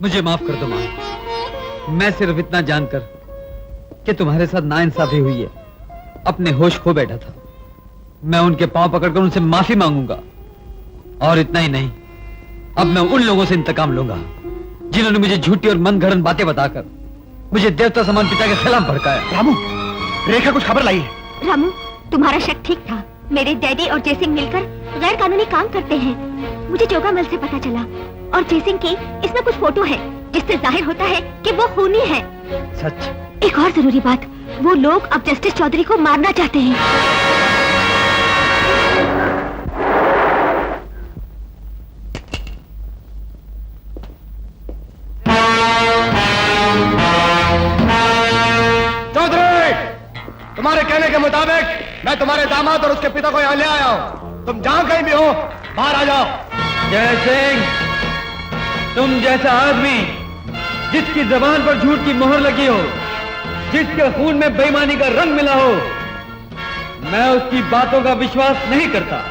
मुझे माफ कर दो मां। मैं सिर्फ इतना जानकर कि तुम्हारे साथ नाइंसाफी हुई है, अपने होश खो बैठा था। मैं उनके पांव पकड़कर उनसे माफी मांगूंगा। और इतना ही नहीं, अब मैं उन लोगों से इंतकाम लूंगा जिन्होंने मुझे झूठी और मनगढ़ंत बातें बताकर मुझे देवता समान पिता के खिलाफ भड़काया। रामू, रेखा कुछ खबर लाई है। रामू, तुम्हारा शक ठीक था। मेरे डैडी और जयसिंह मिलकर गैर कानूनी काम करते हैं। मुझे जोगामल से पता चला, और जयसिंह की इसमें कुछ फोटो है जिससे जाहिर होता है कि वो खूनी है। सच? एक और जरूरी बात, वो लोग अब जस्टिस चौधरी को मारना चाहते हैं। तुम्हारे कहने के मुताबिक मैं तुम्हारे दामाद और उसके पिता को यहाँ ले आया हूँ। तुम जहाँ कहीं भी हो बाहर आ जाओ। जय सिंह, तुम जैसा आदमी जिसकी जबान पर झूठ की मोहर लगी हो, जिसके खून में बेईमानी का रंग मिला हो, मैं उसकी बातों का विश्वास नहीं करता।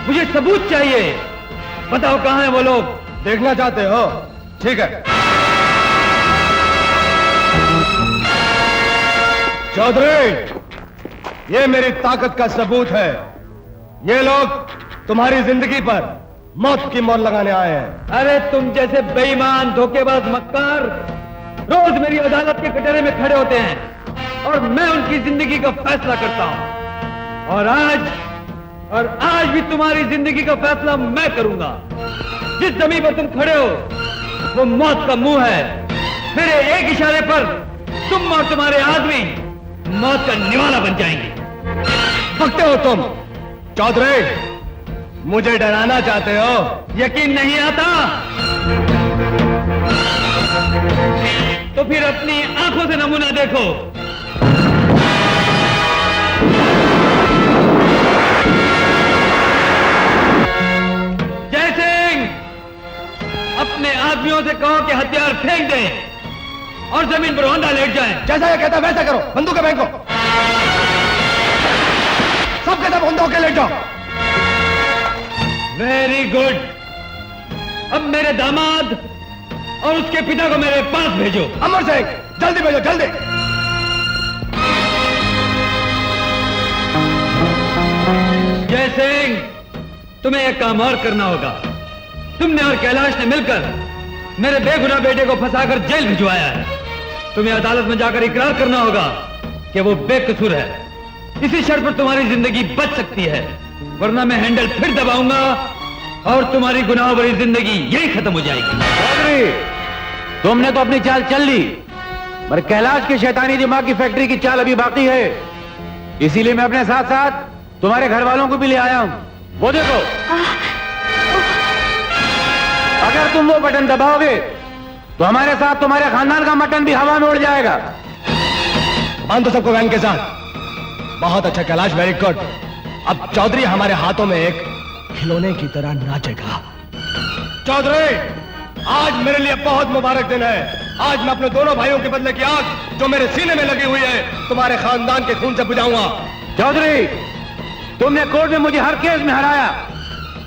मुझे सबूत चाहिए। बताओ कहाँ हैं वो लोग? देखना चाहते हो? ठीक है। चौधरी, ये मेरी ताकत का सबूत है। ये लोग तुम्हारी जिंदगी पर मौत की मोहर लगाने आए हैं। अरे तुम जैसे बेईमान, धोखेबाज, मक्कार रोज मेरी अदालत के कटहरे में खड़े होते हैं और मैं उनकी जिंदगी का फैसला करता हूं। और आज भी तुम्हारी जिंदगी का फैसला मैं करूंगा। जिस जमीन पर तुम खड़े हो वो मौत का मुंह है। मेरे एक इशारे पर तुम और तुम्हारे आदमी मौत का निवाला बन जाएंगे। भगते हो तुम। चौधरी, मुझे डराना चाहते हो? यकीन नहीं आता तो फिर अपनी आंखों से नमूना देखो। जय सिंह, अपने आदमियों से कहो कि हथियार फेंक दें और जमीन पर औंधा लेट जाएं। जैसा ये कहता वैसा करो। बंदूकें फेंको। सबके सब औंधे होकर लेट जाओ। Very good. अब मेरे दामाद और उसके पिता को मेरे पास भेजो। अमर सिंह, जल्दी भेजो, जल्दी। जय सिंह, तुम्हें एक काम और करना होगा। तुमने और कैलाश ने मिलकर मेरे बेगुनाह बेटे को फंसाकर जेल भिजवाया है। तुम्हें अदालत में जाकर इकरार करना होगा कि वो बेकसूर है। इसी शर्त पर तुम्हारी जिंदगी बच सकती है, वरना मैं हैंडल फिर दबाऊंगा और तुम्हारी गुनाह भरी जिंदगी यही खत्म हो जाएगी। चौधरी, तुमने तो अपनी चाल चल ली, मगर कैलाश के शैतानी दिमाग की फैक्ट्री की चाल अभी बाकी है। इसीलिए मैं अपने साथ साथ तुम्हारे घर वालों को भी ले आया हूं। वो देखो, अगर तुम वो बटन दबाओगे तो हमारे साथ तुम्हारे खानदान का मटन भी हवा में उड़ जाएगा। बांध दो सबको वैन के साथ। बहुत अच्छा कैलाश, वेरी गुड। अब चौधरी हमारे हाथों में एक खिलौने की तरह नाचेगा। चौधरी, आज मेरे लिए बहुत मुबारक दिन है। आज मैं अपने दोनों भाइयों के बदले की आग जो मेरे सीने में लगी हुई है तुम्हारे खानदान के खून से बुझाऊंगा। चौधरी, तुमने कोर्ट में मुझे हर केस में हराया,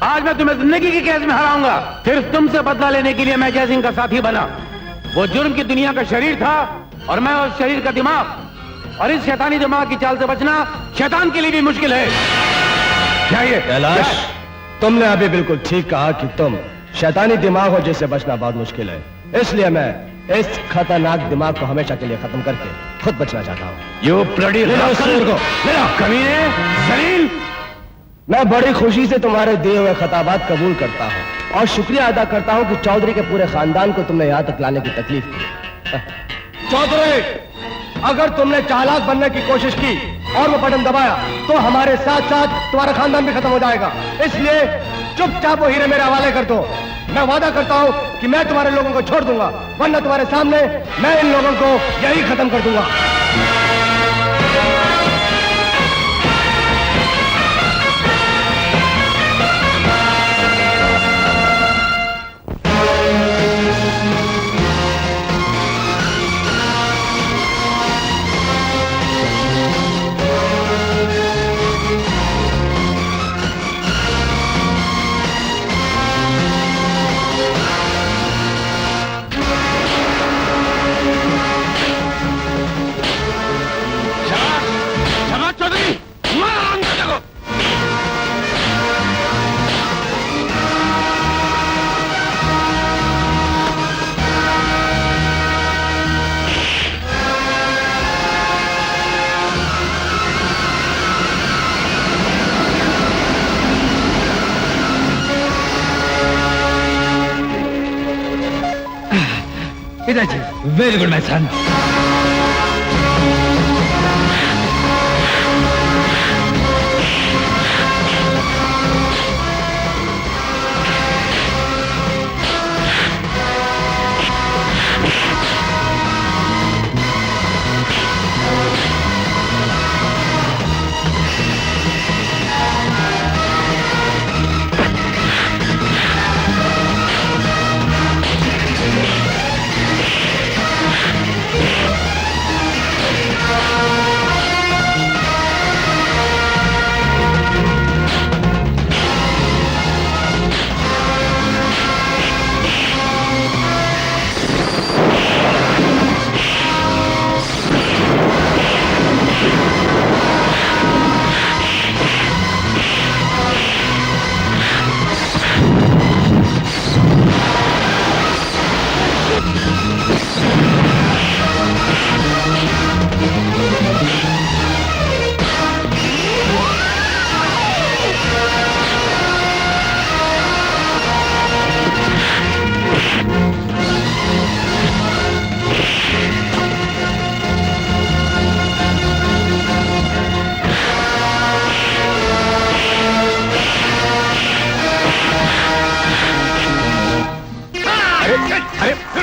आज मैं तुम्हें जिंदगी के केस में हराऊंगा। सिर्फ तुमसे बदला लेने के लिए मैं जय सिंह का साथी बना। वो जुर्म की दुनिया का शरीर था और मैं उस शरीर का दिमाग, और इस शैतानी दिमाग की चाल से बचना शैतान के लिए भी मुश्किल है। क्या ये कैलाश, तुमने अभी बिल्कुल ठीक कहा कि तुम शैतानी दिमाग हो जिससे बचना बहुत मुश्किल है। इसलिए मैं इस खतरनाक दिमाग को हमेशा के लिए खत्म करके खुद बचना चाहता हूँ। यू ब्लडी कमीने, जलील। मैं बड़ी खुशी से तुम्हारे दिए हुए खताबात कबूल करता हूँ और शुक्रिया अदा करता हूँ कि चौधरी के पूरे खानदान को तुमने यहाँ तक लाने की तकलीफ की। चौधरी, अगर तुमने चालाक बनने की कोशिश की और वो बटन दबाया तो हमारे साथ साथ तुम्हारा खानदान भी खत्म हो जाएगा। इसलिए चुपचाप वो हीरे मेरे हवाले कर दो। मैं वादा करता हूँ कि मैं तुम्हारे लोगों को छोड़ दूंगा, वरना तुम्हारे सामने मैं इन लोगों को यही खत्म कर दूंगा। पिताजी, वेरी गुड माय सन।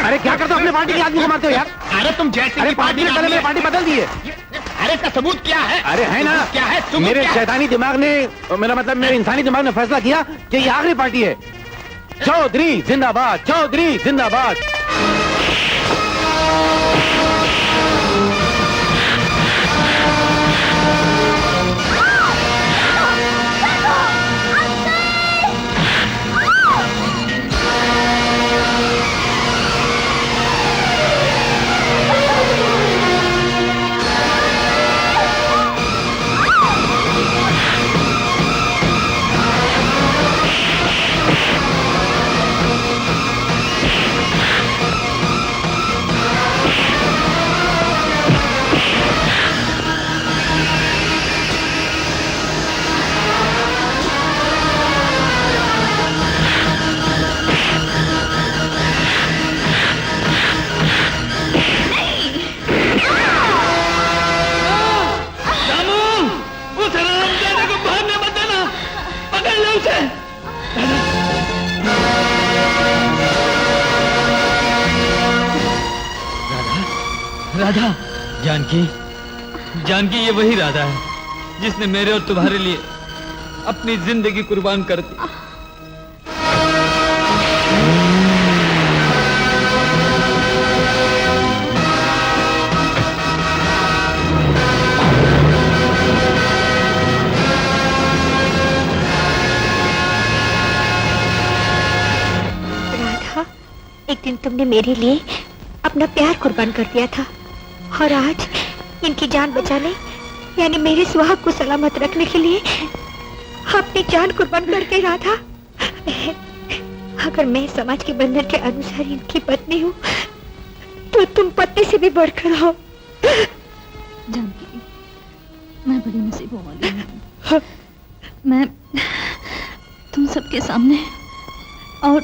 अरे क्या करते हो, अपने पार्टी के आदमी को मारते हो यार। अरे तुम जैसे अरे पार्टी ने मेरी पार्टी बदल दी है। अरे इसका सबूत क्या है? अरे है ना, क्या है सबूत? मेरे क्या है? शैतानी दिमाग ने, मेरा मतलब मेरे इंसानी दिमाग ने फैसला किया कि ये आखिरी पार्टी है। चौधरी जिंदाबाद, चौधरी जिंदाबाद। राधा, जानकी, जानकी, ये वही राधा है जिसने मेरे और तुम्हारे लिए अपनी जिंदगी कुर्बान कर दी। राधा, एक दिन तुमने मेरे लिए अपना प्यार कुर्बान कर दिया था और आज इनकी जान बचाने यानी मेरे सुहाग को सलामत रखने के लिए अपनी जान कुर्बान करके राधा, अगर मैं समाज के बंधन के अनुसार इनकी पत्नी हूँ तो तुम पत्नी से भी बढ़कर हो। जानकी, मैं बड़ी नसीबों वाली हूँ। मैं तुम सबके सामने और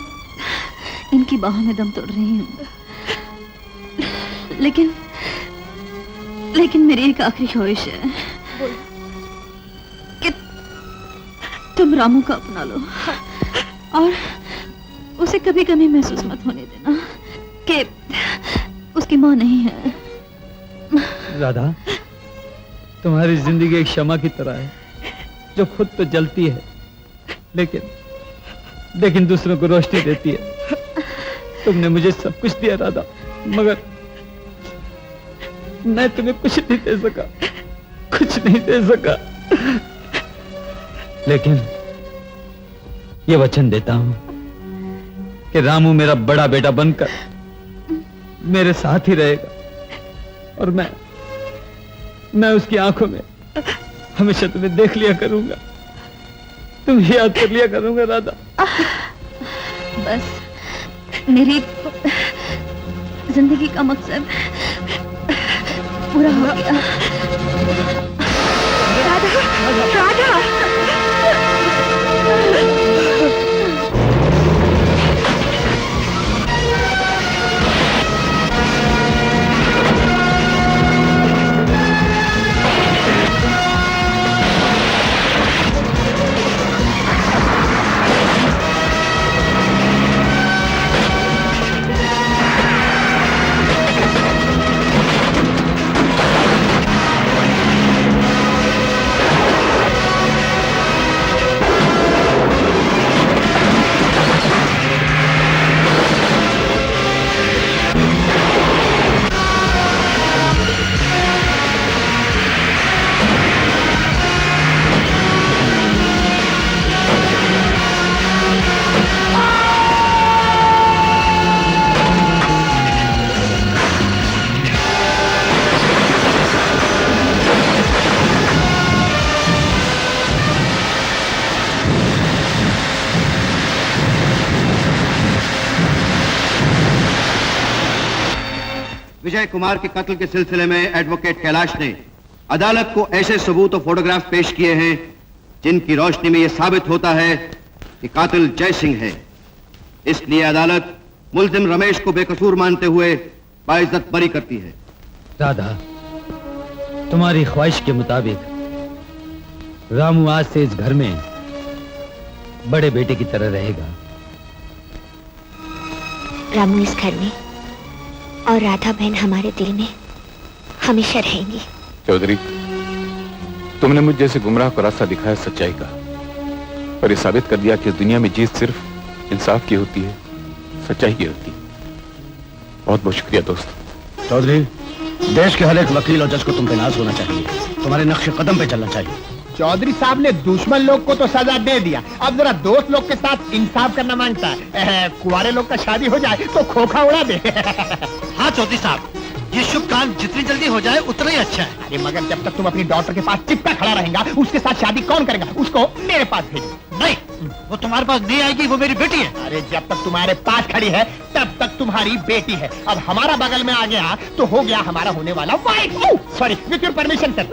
इनकी बाहों में दम तोड़ रही हूँ, लेकिन मेरी एक आखिरी ख्वाहिश है कि तुम रामू को अपना लो और उसे कभी कभी महसूस मत होने देना कि उसकी माँ नहीं है। राधा, तुम्हारी जिंदगी एक शमा की तरह है जो खुद तो जलती है लेकिन दूसरों को रोशनी देती है। तुमने मुझे सब कुछ दिया राधा, मगर मैं तुम्हें कुछ नहीं दे सका, कुछ नहीं दे सका। लेकिन ये वचन देता हूं कि रामू मेरा बड़ा बेटा बनकर मेरे साथ ही रहेगा और मैं उसकी आंखों में हमेशा तुम्हें देख लिया करूंगा, तुम्हें याद कर लिया करूंगा राधा। बस मेरी जिंदगी का मकसद पूरा हो गया। राधा, राधा। विजय कुमार के कत्ल के सिलसिले में एडवोकेट कैलाश ने अदालत को ऐसे सबूत और फोटोग्राफ पेश किए हैं जिनकी रोशनी में यह साबित होता है कि कातिल जय सिंह है। इसलिए अदालत मुल्जिम रमेश को बेकसूर मानते हुए बाइज्जत बरी करती है। राधा, तुम्हारी ख्वाहिश के मुताबिक रामू आज से इस घर में बड़े बेटे की तरह रहेगा। रामू इस घर में और राधा बहन हमारे दिल में हमेशा रहेंगी। चौधरी, तुमने मुझ जैसे गुमराह को रास्ता दिखाया सच्चाई का, और ये साबित कर दिया कि इस दुनिया में जीत सिर्फ इंसाफ की होती है, सच्चाई की होती है। बहुत बहुत शुक्रिया दोस्त। चौधरी, देश के हर एक वकील और जज को तुम पे नाज होना चाहिए, तुम्हारे नक्शे कदम पे चलना चाहिए। चौधरी साहब ने दुश्मन लोग को तो सजा दे दिया, अब जरा दोस्त लोग के साथ इंसाफ करना मांगता है। कुंवारे लोग का शादी हो जाए तो खोखा उड़ा दे। हाँ चौधरी साहब, ये शुभ काम जितनी जल्दी हो जाए उतना ही अच्छा है। अरे मगर जब तक तुम अपनी डॉटर के पास चिपका खड़ा रहेगा, उसके साथ शादी कौन करेगा? उसको मेरे पास भेजो। नहीं, वो तुम्हारे पास नहीं आएगी, वो मेरी बेटी है। अरे जब तक तुम्हारे पास खड़ी है तब तक तुम्हारी बेटी है। अब हमारा बगल में आ गया तो हो गया हमारा होने वाला wife. Sorry, with your permission sir.